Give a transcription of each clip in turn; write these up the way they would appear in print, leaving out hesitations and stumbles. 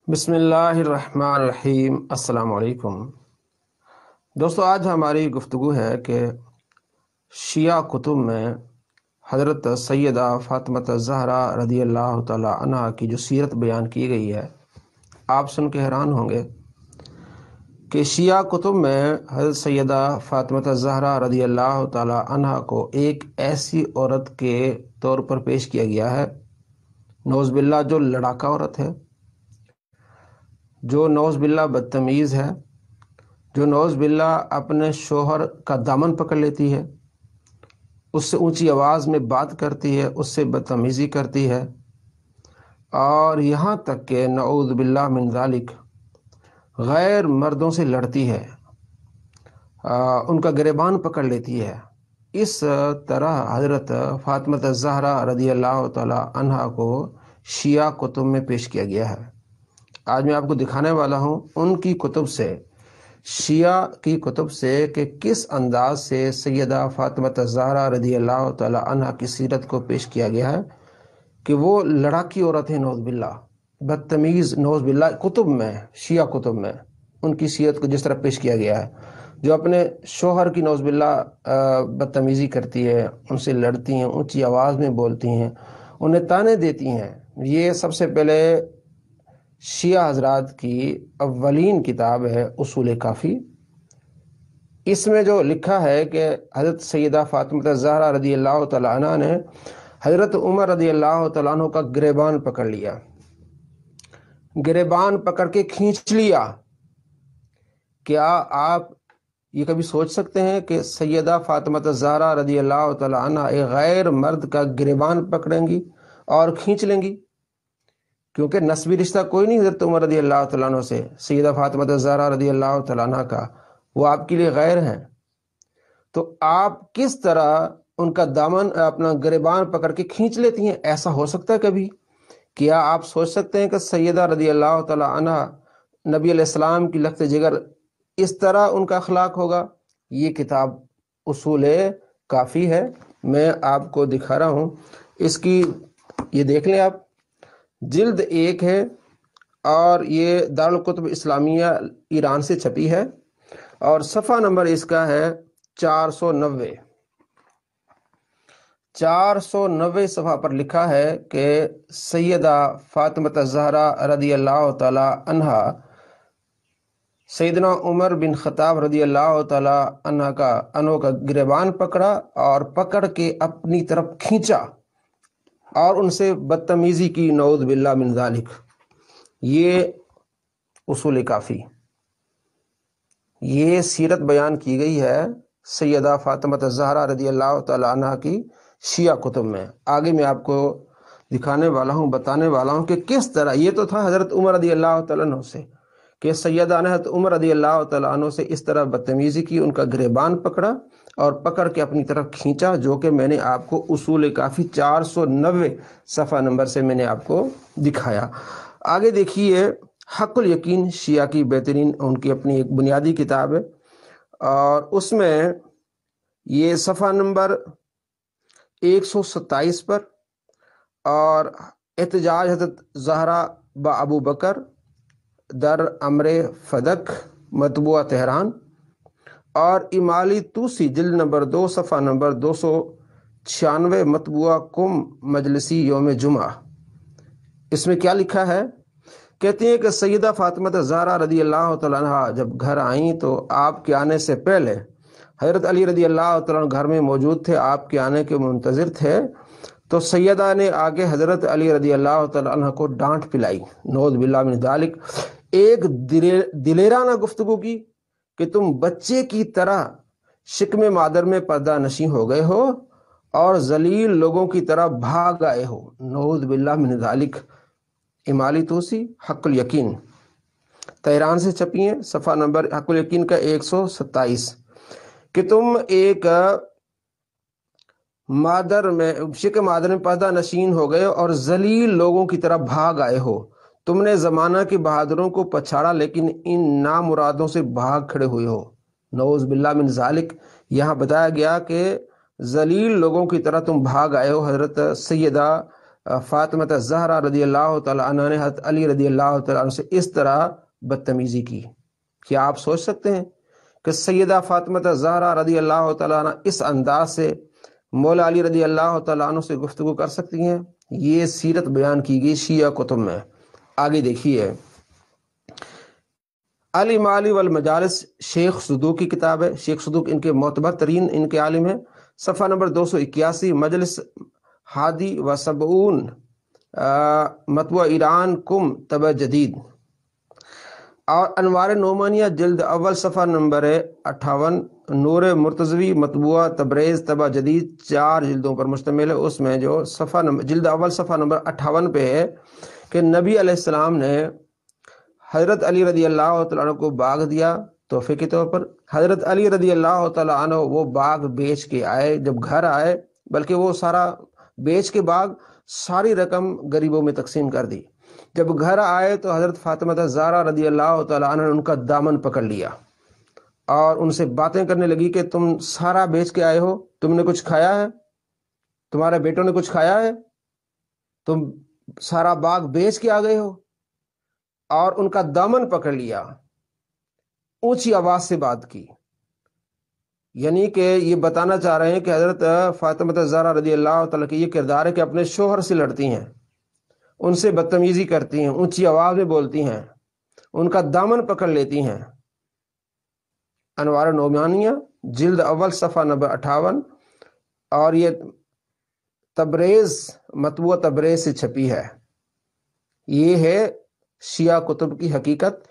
بسم اللہ الرحمن الرحیم۔ السلام علیکم دوستو، آج ہماری گفتگو ہے کہ شیعہ کتب میں حضرت سیدہ فاطمہ زہرا رضی اللہ تعالی عنہا کی جو سیرت بیان کی گئی ہے، آپ سن کے حیران ہوں گے کہ شیعہ کتب میں حضرت سیدہ فاطمہ زہرا رضی اللہ تعالی عنہا کو ایک ایسی عورت کے طور پر پیش کیا گیا ہے، نعوذ باللہ، جو لڑاکا عورت ہے، جو نعوذ باللہ بدتمیز ہے، جو نعوذ باللہ اپنے شوہر کا دامن پکڑ لیتی ہے، اس سے اونچی آواز میں بات کرتی ہے، اس سے بدتمیزی کرتی ہے، اور یہاں تک کہ نعوذ باللہ من ذالک غیر مردوں سے لڑتی ہے، ان کا گریبان پکڑ لیتی ہے۔ اس طرح حضرت فاطمہ زہرا رضی اللہ تعالی عنہا کو شیعہ کتب میں پیش کیا گیا ہے۔ آج میں آپ کو دکھانے والا ہوں ان کی کتب سے، شیعہ کی کتب سے، کہ کس انداز سے سیدہ فاطمہ زہرا رضی اللہ تعالی عنہا کی سیرت کو پیش کیا گیا ہے کہ وہ لڑاکی عورت ہے، نعوذ باللہ، بدتمیز، نعوذ باللہ، کتب میں، شیعہ کتب میں ان کی سیرت کو جس طرح پیش کیا گیا ہے، جو اپنے شوہر کی نعوذ باللہ بدتمیزی کرتی ہے، ان سے لڑتی ہیں، اونچی آواز میں بولتی ہیں، انہیں تانے دیتی ہیں۔ یہ سب سے پہلے شیعہ حضرات کی اولین کتاب ہے اصول کافی۔ اس میں جو لکھا ہے کہ حضرت سیدہ فاطمہ زہرا رضی اللہ تعالیٰ عنہ نے حضرت عمر رضی اللہ تعالیٰ عنہ کا گریبان پکڑ لیا، گریبان پکڑ کے کھینچ لیا۔ کیا آپ یہ کبھی سوچ سکتے ہیں کہ سیدہ فاطمہ زہرا رضی اللہ تعالیٰ عنہ ایک غیر مرد کا گریبان پکڑیں گی اور کھینچ لیں گی؟ کیونکہ نسبی رشتہ کوئی نہیں حضرت عمر رضی اللہ تعالیٰ عنہ سے، سیدہ فاطمہ زہرا رضی اللہ تعالیٰ عنہ کا، وہ آپ کے لیے غیر ہیں، تو آپ کس طرح ان کا دامن، اپنا گریبان پکڑ کے کھینچ لیتی ہیں؟ ایسا ہو سکتا ہے کبھی؟ کیا آپ سوچ سکتے ہیں کہ سیدہ رضی اللہ تعالیٰ عنہ، نبی علیہ السلام کی لخت جگر، اس طرح ان کا اخلاق ہوگا؟ یہ کتاب اصول کافی ہے، میں آپ کو دکھا رہا ہوں، اس کی یہ دیکھ لیں آپ، جلد 1 ہے، اور یہ دارالکتب اسلامیہ ایران سے چھپی ہے، اور صفحہ نمبر اس کا ہے 490۔ 490 صفحہ پر لکھا ہے کہ سیدہ فاطمہ زہرا رضی اللہ تعالی عنہا سیدنا عمر بن خطاب رضی اللہ تعالی عنہ کا گریبان پکڑا اور پکڑ کے اپنی طرف کھینچا اور ان سے بدتمیزی کی، نعوذ باللہ من ذالک۔ یہ اصول کافی، یہ سیرت بیان کی گئی ہے سیدہ فاطمہ زہرا رضی اللہ تعالی عنہ کی شیعہ کتب میں۔ آگے میں آپ کو دکھانے والا ہوں، بتانے والا ہوں کہ کس طرح، یہ تو تھا حضرت عمر رضی اللہ تعالیٰ عنہ سے، کہ سیدہ نے حضرت عمر رضی اللہ تعالیٰ عنہ سے اس طرح بدتمیزی کی، ان کا گریبان پکڑا اور پکڑ کے اپنی طرف کھینچا، جو کہ میں نے آپ کو اصول کافی 490 صفحہ نمبر سے میں نے آپ کو دکھایا۔ آگے دیکھیے، حق الیقین شیعہ کی بہترین، ان کی اپنی ایک بنیادی کتاب ہے، اور اس میں یہ صفحہ نمبر 127 پر، اور احتجاج حضرت زہرا با ابو بکر در امر فدق، مطبوعہ تہران، اور امالی توسی جلد نمبر 2 صفحہ نمبر 296، مطبوعہ کم مجلسی یوم جمعہ۔ اس میں کیا لکھا ہے؟ کہتے ہیں کہ سیدہ فاطمہ زہرا رضی اللہ تعالیٰ عنہ جب گھر آئیں تو آپ کے آنے سے پہلے حضرت علی رضی اللہ تعالیٰ عنہ گھر میں موجود تھے، آپ کے آنے کے منتظر تھے، تو سیدہ نے آگے حضرت علی رضی اللہ تعالیٰ عنہ کو ڈانٹ پلائی، نعوذ باللہ من ذالک، ایک دلیرانہ گفتگو کی کہ تم بچے کی طرح شکم مادر میں پردہ نشین ہو گئے ہو اور ذلیل لوگوں کی طرح بھاگ آئے ہو، نعوذ باللہ من ذالک۔ امالی توسی حق الیقین، تہران سے چھپی ہیں، صفحہ نمبر حق الیقین کا 127، کہ تم ایک شکم مادر میں پردہ نشین ہو گئے اور ذلیل لوگوں کی طرح بھاگ آئے ہو، تم نے زمانہ کے بہادروں کو پچھاڑا لیکن ان نامرادوں سے بھاگ کھڑے ہوئے ہو، نعوذ باللہ من ذالک۔ یہاں بتایا گیا کہ ذلیل لوگوں کی طرح تم بھاگ آئے ہو، حضرت سیدہ فاطمہ زہرا رضی اللہ تعالیٰ عنہ نے حضرت علی رضی اللہ تعالیٰ عنہ سے اس طرح بدتمیزی کی؟ کیا آپ سوچ سکتے ہیں کہ سیدہ فاطمہ زہرا رضی اللہ تعالیٰ عنہ اس انداز سے مولا علی رضی اللہ تعالیٰ عنہ سے گفتگو کر سکتی ہیں؟ یہ سیرت بیان کی گئی شیعہ کتب میں۔ آگے دیکھیے، المعالی والمجالس شیخ صدوق کی کتاب ہے، شیخ صدوق ان کے معتبر ترین ان کے عالم ہیں، صفحہ نمبر 281، مجلس ہادی و سبعون، مطبوع ایران کم طبع جدید، اور انوار نعمانیہ جلد اول صفحہ نمبر 58، نور مرتضوی مطبوعہ تبریز طبع جدید، 4 جلدوں پر مشتمل ہے۔ اس میں جو جلد اول صفحہ نمبر 58 پہ ہے کہ نبی علیہ السلام نے حضرت علی رضی اللہ تعالیٰ عنہ کو باغ دیا تحفے کے طور پر۔ حضرت علی رضی اللہ تعالیٰ عنہ وہ باغ بیچ کے آئے، جب گھر آئے بلکہ وہ سارا بیچ کے باغ ساری رقم غریبوں میں تقسیم کر دی۔ جب گھر آئے تو حضرت فاطمہ زہرا رضی اللہ تعالیٰ عنہ نے ان کا دامن پکڑ لیا اور ان سے باتیں کرنے لگی کہ تم سارا بیچ کے آئے ہو، تم نے کچھ کھایا ہے؟ تمہارے بیٹوں نے کچھ کھایا ہے؟ تم سارا باغ بیچ کے آ گئے ہو؟ اور ان کا دامن پکڑ لیا، اونچی آواز سے بات کی، یعنی کہ یہ بتانا چاہ رہے ہیں کہ حضرت فاطمہ زہرا رضی اللہ تعالیٰ کی یہ کردار ہے کہ اپنے شوہر سے لڑتی ہیں، ان سے بدتمیزی کرتی ہیں، اونچی آواز میں بولتی ہیں، ان کا دامن پکڑ لیتی ہیں۔ انوار نعمانیہ جلد اول صفحہ نمبر 58، اور یہ تبریز مطبوع تبریز سے چھپی ہے۔ یہ ہے شیعہ کتب کی حقیقت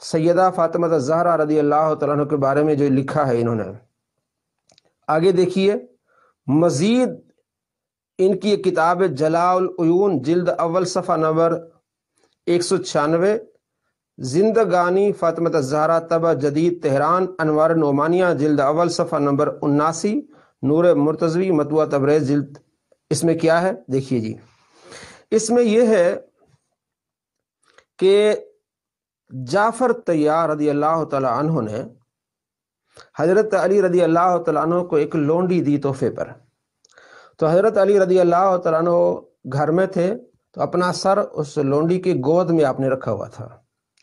سیدہ فاطمہ زہرا رضی اللہ تعالیٰ عنہ کے بارے میں جو لکھا ہے انہوں نے۔ آگے دیکھیے، مزید ان کی ایک کتاب ہے جلاء العیون جلد اول صفحہ نمبر 196، زندگانی فاطمہ زہرا طبع جدید تہران، انوار نعمانیہ جلد اول صفحہ نمبر 79، نور مرتضوی مطبوعہ تبریز جلد۔ اس میں کیا ہے دیکھیے جی، اس میں یہ ہے کہ جعفر طیار رضی اللہ تعالیٰ عنہ نے حضرت علی رضی اللہ تعالیٰ عنہ کو ایک لونڈی دی تحفے پر۔ تو حضرت علی رضی اللہ تعالیٰ عنہ گھر میں تھے تو اپنا سر اس لونڈی کے گود میں آپ نے رکھا ہوا تھا۔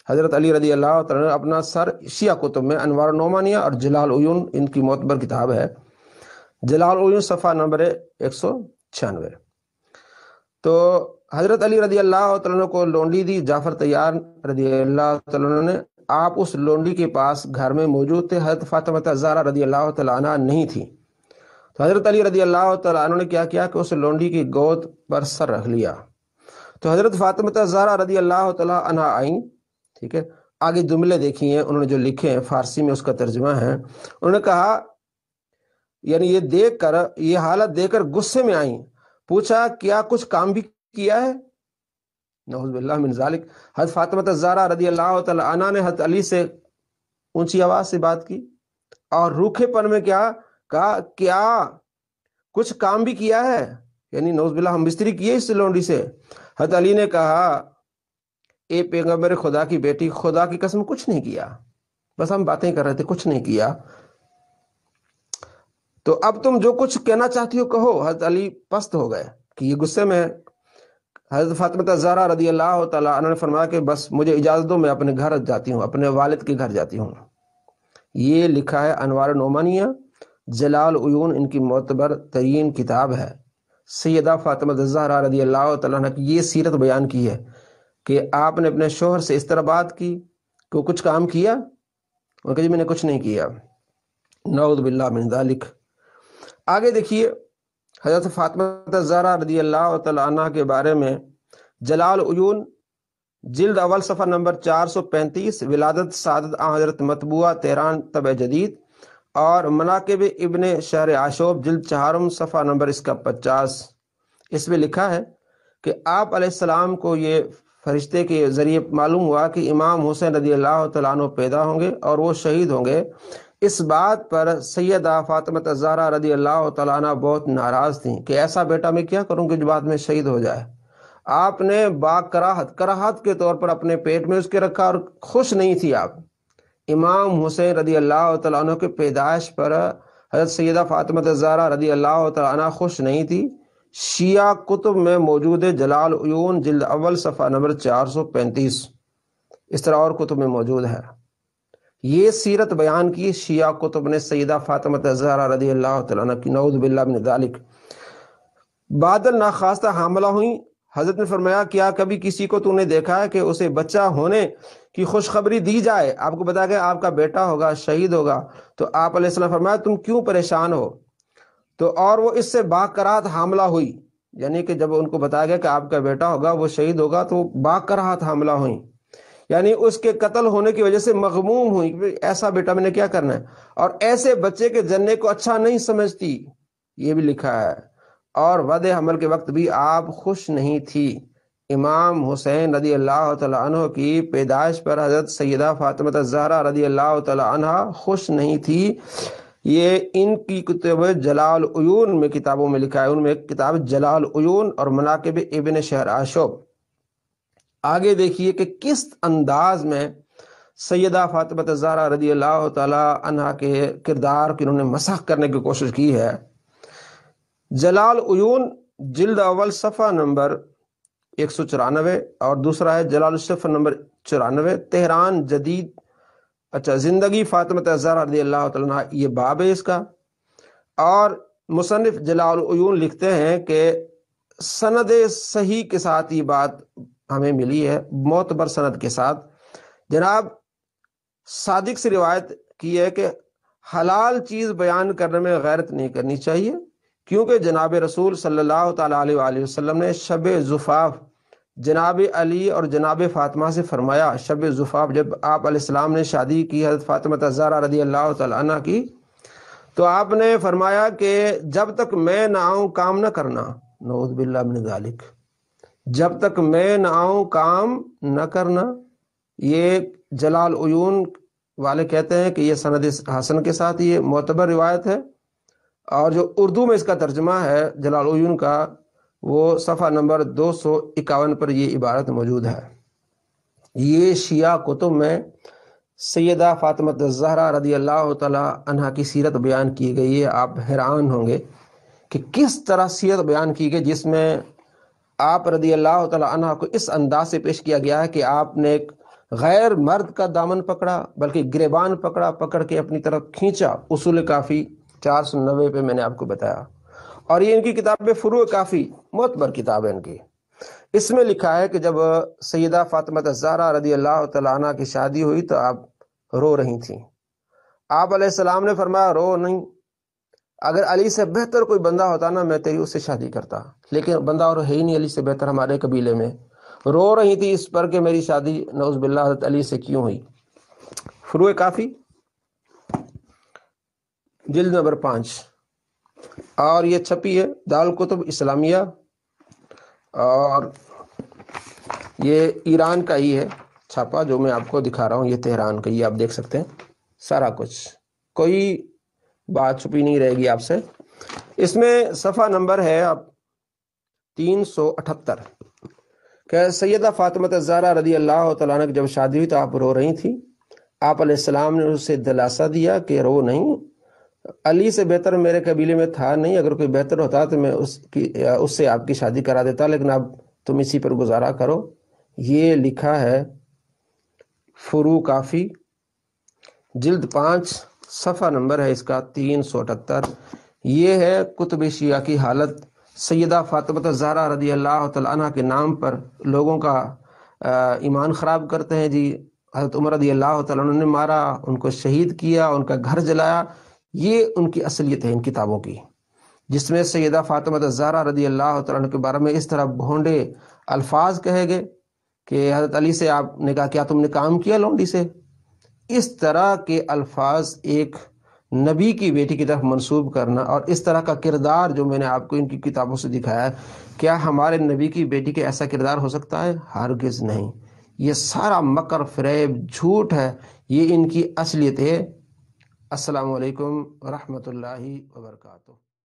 حضرت علی رضی اللہ تعالیٰ عنہ اپنا سر شیعہ کتب میں انوار نعمانیہ اور جلال العیون ان کی معتبر کتاب ہے، جلال العیون صفحہ نمبر 196۔ تو حضرت علی رضی اللہ تعالیٰ عنہ کو لونڈی دی جعفر طیار رضی اللہ تعالیٰ عنہ نے۔ آپ اس لونڈی کے پاس گھر میں موجود تھے، حضرت فاطمہ زہرا رضی اللہ تعالیٰ عنہ نہیں تھی۔ تو حضرت علی رضی اللہ تعالیٰ عنہ نے کیا کیا کہ اس لونڈی کی گود پر سر رکھ لیا۔ تو حضرت فاطمہ زہرا رضی اللہ تعالیٰ عنہ آئیں، ٹھیک ہے، آگے جملے دیکھیے انہوں نے جو لکھے ہیں، فارسی میں اس کا ترجمہ ہے۔ انہوں نے کہا، یعنی یہ دیکھ کر، یہ حالت دیکھ کر غصے میں آئیں، پوچھا کیا کچھ کام بھی کیا ہے؟ نعوذ باللہ من ذالک۔ حضرت فاطمہ زہرا رضی اللہ تعالی عنہ نے حضرت علی سے اونچی آواز سے بات کی اور روکھے پن میں کیا کہا، کیا کچھ کام بھی کیا ہے؟ یعنی نعوذ باللہ ہم بستری کیے اس لونڈی سے؟ حضرت علی نے کہا، اے پیغمبر خدا کی بیٹی، خدا کی قسم کچھ نہیں کیا، بس ہم باتیں کر رہے تھے، کچھ نہیں کیا۔ تو اب تم جو کچھ کہنا چاہتی ہو کہو۔ حضرت علی پست ہو گئے کہ یہ غصے میں۔ حضرت فاطمہ زہرا رضی اللہ تعالیٰ عنہ نے فرمایا کہ بس مجھے اجازت دو، میں اپنے گھر جاتی ہوں، اپنے والد کے گھر جاتی ہوں۔ یہ لکھا ہے انوار نعمانیہ جلال العیون ان کی معتبر ترین کتاب ہے۔ سیدہ فاطمہ زہرا رضی اللہ تعالیٰ عنہ کی یہ سیرت بیان کی ہے کہ آپ نے اپنے شوہر سے اس طرح بات کی کہ وہ کچھ کام کیا؟ انہوں نے کہا جی میں نے کچھ نہیں کیا، نعوذ باللہ من ذالک۔ آگے دیکھیے، حضرت فاطمہ زہرا رضی اللہ تعالیٰ عنہ کے بارے میں جلال العیون جلد اول صفحہ نمبر 435، ولادت سعادت حضرت مطبوعہ تہران طبع جدید، اور مناقب ابن شہر عاشوب جلد 4 صفحہ نمبر اس کا 50۔ اس میں لکھا ہے کہ آپ علیہ السلام کو یہ فرشتے کے ذریعے معلوم ہوا کہ امام حسین رضی اللہ تعالیٰ عنہ پیدا ہوں گے اور وہ شہید ہوں گے۔ اس بات پر سیدہ فاطمہ زہرا رضی اللہ تعالیٰ عنہ بہت ناراض تھیں کہ ایسا بیٹا میں کیا کروں کہ جو بعد میں شہید ہو جائے۔ آپ نے کراہت کے طور پر اپنے پیٹ میں اس کے رکھا اور خوش نہیں تھی آپ۔ امام حسین رضی اللہ تعالیٰ عنہ کے پیدائش پر حضرت سیدہ فاطمہ زہرا رضی اللہ تعالیٰ عنہ خوش نہیں تھی، شیعہ کتب میں موجود ہے، جلال عیون جلد اول صفحہ نمبر 435، اس طرح اور کتب میں موجود ہے۔ یہ سیرت بیان کی شیعہ کتب نے سیدہ فاطمہ الزہرا رضی اللہ تعالیٰ عنہ کی، نعوذ باللہ من ذالک، بادل ناخواستہ حاملہ ہوئیں۔ حضرت نے فرمایا کیا کبھی کسی کو تو نے دیکھا ہے کہ اسے بچہ ہونے کی خوشخبری دی جائے، آپ کو بتایا گیا آپ کا بیٹا ہوگا، شہید ہوگا، تو آپ علیہ السلام فرمایا تم کیوں پریشان ہو؟ تو اور وہ اس سے باقرات حاملہ ہوئی، یعنی کہ جب ان کو بتایا گیا کہ آپ کا بیٹا ہوگا، وہ شہید ہوگا، تو باقرات حاملہ ہوئیں، یعنی اس کے قتل ہونے کی وجہ سے مغموم ہوئی کہ ایسا بیٹا میں نے کیا کرنا ہے، اور ایسے بچے کے جننے کو اچھا نہیں سمجھتی، یہ بھی لکھا ہے۔ اور وعدہ حمل کے وقت بھی آپ خوش نہیں تھی۔ امام حسین رضی اللہ تعالیٰ عنہ کی پیدائش پر حضرت سیدہ فاطمہ الزہرا رضی اللہ تعالیٰ عنہ خوش نہیں تھی۔ یہ ان کی کتب جلال عیون میں کتابوں میں لکھا ہے، ان میں ایک کتاب جلال عیون اور مناقب ابن شہر آشوب۔ آگے دیکھیے کہ کس انداز میں سیدہ فاطمہ الزہرا رضی اللہ تعالیٰ عنہ کے کردار کی انہوں نے مسخ کرنے کی کوشش کی ہے۔ جلال عیون جلد اول صفحہ نمبر 194 اور دوسرا ہے جلال الصفحہ نمبر 94، تہران جدید، اچھا، زندگی فاطمہ الزہرا رضی اللہ تعالیٰ عنہ، یہ باب ہے اس کا۔ اور مصنف جلال عیون لکھتے ہیں کہ سند صحیح کے ساتھ یہ بات ہمیں ملی ہے، معتبر سند کے ساتھ، جناب صادق سے روایت کی ہے کہ حلال چیز بیان کرنے میں غیرت نہیں کرنی چاہیے، کیونکہ جناب رسول صلی اللہ تعالیٰ علیہ وآلہ وسلم نے شب زفاف جناب علی اور جناب فاطمہ سے فرمایا، شب زفاف جب آپ علیہ السلام نے شادی کی حضرت فاطمہ الزہرا رضی اللہ تعالیٰ عنہ کی، تو آپ نے فرمایا کہ جب تک میں نہ آؤں کام نہ کرنا، نعوذ باللہ من ذالک، جب تک میں نہ آؤں کام نہ کرنا۔ یہ جلال عیون والے کہتے ہیں کہ یہ سند حسن کے ساتھ یہ معتبر روایت ہے، اور جو اردو میں اس کا ترجمہ ہے جلال عیون کا، وہ صفحہ نمبر 251 پر یہ عبارت موجود ہے۔ یہ شیعہ کتب میں سیدہ فاطمہ الزہرا رضی اللہ تعالیٰ عنہ کی سیرت بیان کی گئی ہے۔ آپ حیران ہوں گے کہ کس طرح سیرت بیان کی گئی، جس میں آپ رضی اللہ تعالیٰ عنہ کو اس انداز سے پیش کیا گیا ہے کہ آپ نے ایک غیر مرد کا دامن پکڑا، بلکہ گریبان پکڑا، پکڑ کے اپنی طرف کھینچا۔ اصول کافی 490 پہ میں نے آپ کو بتایا، اور یہ ان کی کتاب میں فروع کافی معتبر کتاب ہے ان کی۔ اس میں لکھا ہے کہ جب سیدہ فاطمہ الزہرا رضی اللہ تعالیٰ عنہ کی شادی ہوئی تو آپ رو رہی تھیں۔ آپ علیہ السلام نے فرمایا رو نہیں، اگر علی سے بہتر کوئی بندہ ہوتا نا میں تیری اس سے شادی کرتا، لیکن بندہ اور ہے ہی نہیں علی سے بہتر ہمارے قبیلے میں۔ رو رہی تھی اس پر کہ میری شادی نعوذ باللہ حضرت علی سے کیوں ہوئی۔ فروع کافی جلد نمبر 5، اور یہ چھپی ہے دارالکتب اسلامیہ، اور یہ ایران کا ہی ہے چھاپا جو میں آپ کو دکھا رہا ہوں، یہ تہران کا، یہ آپ دیکھ سکتے ہیں سارا کچھ، کوئی بات چھپی نہیں رہے گی آپ سے۔ اس میں صفحہ نمبر ہے اب 378 کہ سیدہ فاطمہ الزہرا رضی اللہ تعالیٰ عنہ کی جب شادی ہوئی تو آپ رو رہی تھی۔ آپ علیہ السلام نے اسے دلاسا دیا کہ رو نہیں، علی سے بہتر میرے قبیلے میں تھا نہیں، اگر کوئی بہتر ہوتا تو میں اس سے آپ کی شادی کرا دیتا، لیکن اب تم اسی پر گزارا کرو۔ یہ لکھا ہے فروع کافی جلد 5، صفحہ نمبر ہے اس کا 378۔ یہ ہے کتب شیعہ کی حالت۔ سیدہ فاطمہ الزہرا رضی اللہ تعالیٰ عنہ کے نام پر لوگوں کا ایمان خراب کرتے ہیں جی، حضرت عمر رضی اللہ تعالیٰ عنہ نے مارا، ان کو شہید کیا، ان کا گھر جلایا۔ یہ ان کی اصلیت ہے ان کتابوں کی، جس میں سیدہ فاطمہ الزہرا رضی اللہ تعالیٰ عنہ کے بارے میں اس طرح بھونڈے الفاظ کہے گئے کہ حضرت علی سے آپ نے کہا کیا تم نے کام کیا لونڈی سے، اس طرح کے الفاظ ایک نبی کی بیٹی کی طرف منسوب کرنا، اور اس طرح کا کردار جو میں نے آپ کو ان کی کتابوں سے دکھایا ہے، کیا ہمارے نبی کی بیٹی کے ایسا کردار ہو سکتا ہے؟ ہرگز نہیں۔ یہ سارا مکر فریب جھوٹ ہے، یہ ان کی اصلیت ہے۔ السلام علیکم ورحمۃ اللہ وبرکاتہ۔